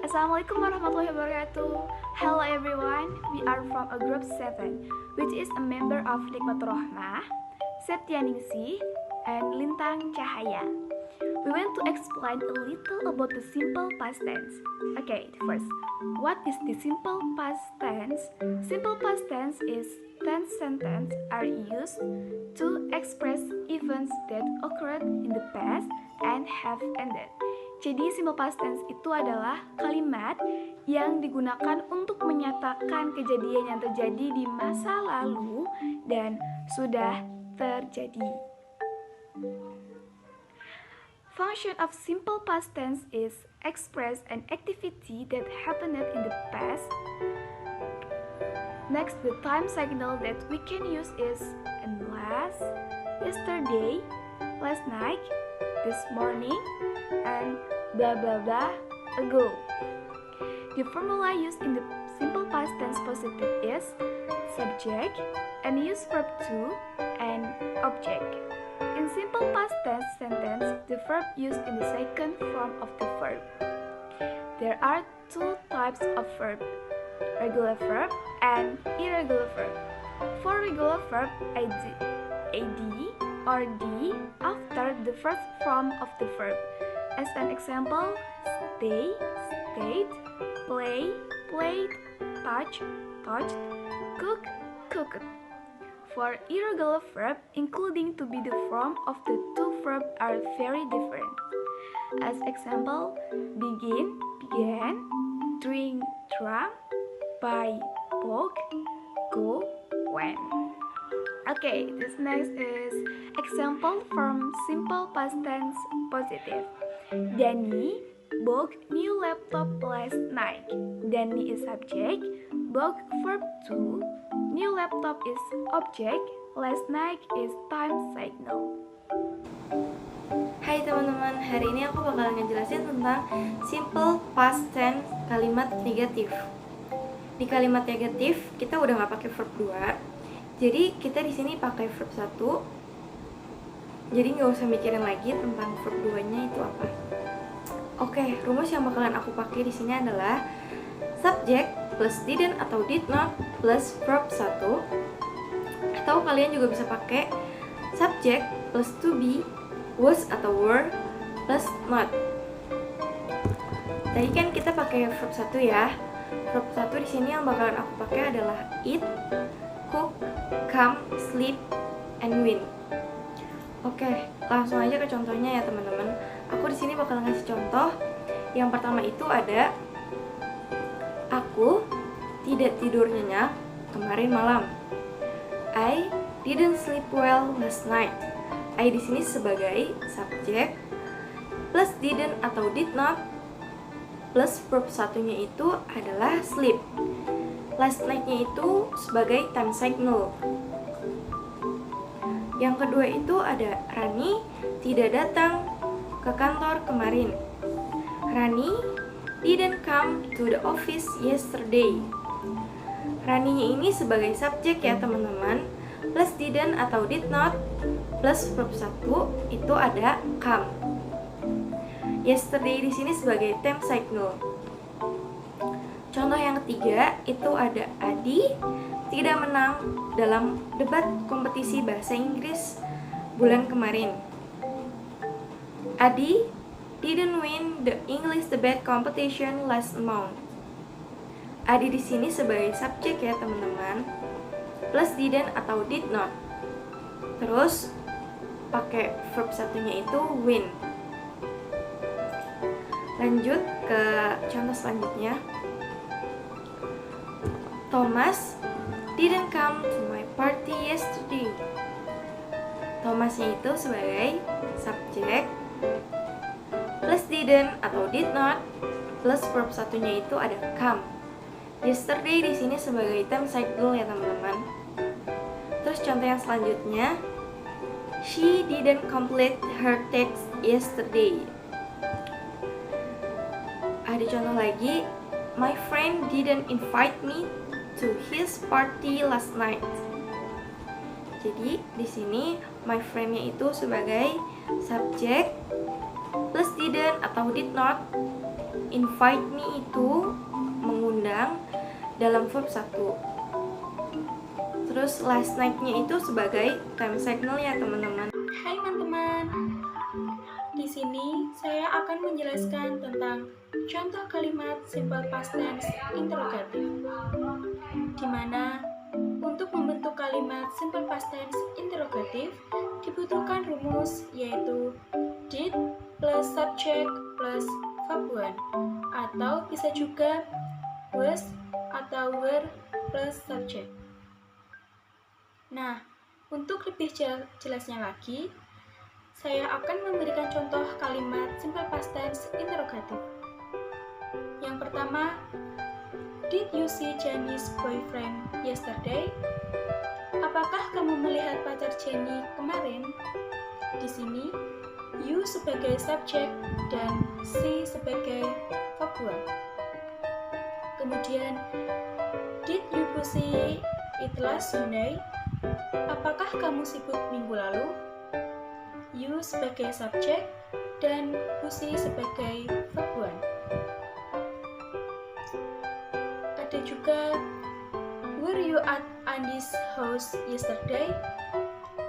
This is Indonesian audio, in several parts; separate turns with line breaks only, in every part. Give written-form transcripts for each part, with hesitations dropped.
Assalamualaikum warahmatullahi wabarakatuh. Hello everyone, we are from a group 7, which is a member of Nikmatur Rahmah, Setyaningsih, and Lintang Cahaya. We want to explain a little about the simple past tense. Okay, first, what is the simple past tense? Simple past tense is tense sentence are used to express events that occurred in the past and have ended. Jadi simple past tense itu adalah kalimat yang digunakan untuk menyatakan kejadian yang terjadi di masa lalu dan sudah terjadi. Function of simple past tense is express an activity that happened in the past. Next, the time signal that we can use is last, yesterday, last night, this morning, and blah blah blah ago. The formula used in the simple past tense positive is subject and use verb to and object. In simple past tense sentence, the verb used in the second form of the verb. There are two types of verb, regular verb and irregular verb. For regular verb, ad or d after the first form of the verb. As an example, stay, stayed, play, played, touch, touched, cook, cooked. For irregular verb, including to be the form of the two verbs are very different. As example, begin, began, drink, drank, buy, bought, go, went. Okay, this next is example from simple past tense positive. Danny bought new laptop last night. Danny is subject, bought verb to, new laptop is object, last night is time signal.
Hai teman-teman, hari ini aku bakalan ngejelasin tentang simple past tense kalimat negatif. Di kalimat negatif kita udah nggak pakai verb 2, jadi kita di sini pakai verb 1. Jadi nggak usah mikirin lagi tentang verb 2-nya itu apa. Oke, rumus yang bakalan aku pakai di sini adalah subject plus didn't atau did not plus verb 1. Atau kalian juga bisa pakai subject plus to be, was atau were plus not. Tadi kan kita pakai verb 1 ya. Verb 1 di sini yang bakalan aku pakai adalah eat, cook, come, sleep, and win. Oke, langsung aja ke contohnya ya teman-teman. Aku di sini bakal ngasih contoh. Yang pertama itu ada aku tidak tidur nyenyak kemarin malam. I didn't sleep well last night. I di sini sebagai subjek plus didn't atau did not plus verb satunya itu adalah sleep. Last night-nya itu sebagai time signal. Yang kedua itu ada Rani tidak datang ke kantor kemarin. Rani didn't come to the office yesterday. Rani-nya ini sebagai subjek ya teman-teman, plus didn't atau did not plus verb 1 itu ada come. Yesterday di sini sebagai time signal. Contoh yang ketiga itu ada Adi tidak menang dalam debat kompetisi bahasa Inggris bulan kemarin. Adi didn't win the English debate competition last month. Adi di sini sebagai subjek ya teman-teman, plus didn't atau did not. Terus pakai verb satunya itu win. Lanjut ke contoh selanjutnya. Thomas didn't come to my party yesterday. Thomasnya itu sebagai subjek plus didn't atau did not plus verb satunya itu ada come. Yesterday di sini sebagai time signal ya teman-teman. Terus contoh yang selanjutnya, she didn't complete her text yesterday. Ada contoh lagi, my friend didn't invite me to his party last night. Jadi di sini my friend-nya itu sebagai subjek plus didn't atau did not invite me itu mengundang dalam verb 1. Terus last night-nya itu sebagai time signal ya teman-teman.
Hai teman-teman, di sini saya akan menjelaskan tentang contoh kalimat simple past tense interrogative, di mana untuk membentuk kalimat simple past tense interrogative dibutuhkan rumus yaitu did plus subject plus verb 1, atau bisa juga was atau were plus subject. Nah, untuk lebih jelasnya lagi, saya akan memberikan contoh kalimat simple past tense interrogative. Yang pertama, did you see Jenny's boyfriend yesterday? Apakah kamu melihat pacar Jenny kemarin? Di sini, you sebagai subjek dan see sebagai verb 1. Kemudian, did you busy it last Sunday? Apakah kamu sibuk minggu lalu? You sebagai subjek dan busy sebagai verb 1. Ada juga, were you at Andy's house yesterday?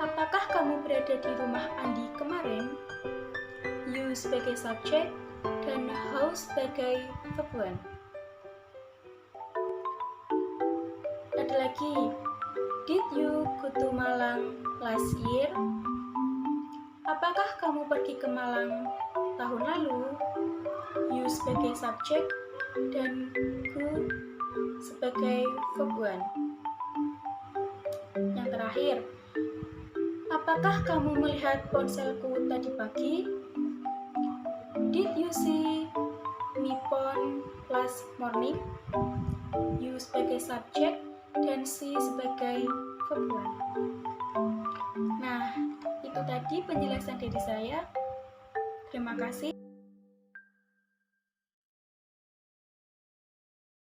Apakah kamu berada di rumah Andy kemarin? You sebagai subjek dan house sebagai verb 1. Ada lagi, did you go to Malang last year? Apakah kamu pergi ke Malang tahun lalu? You sebagai subjek dan go sebagai verb 1. Yang terakhir, apakah kamu melihat ponselku tadi pagi? Did you see my phone last morning? You sebagai subjek dan see sebagai verb 1. Nah, itu tadi penjelasan dari saya. Terima kasih.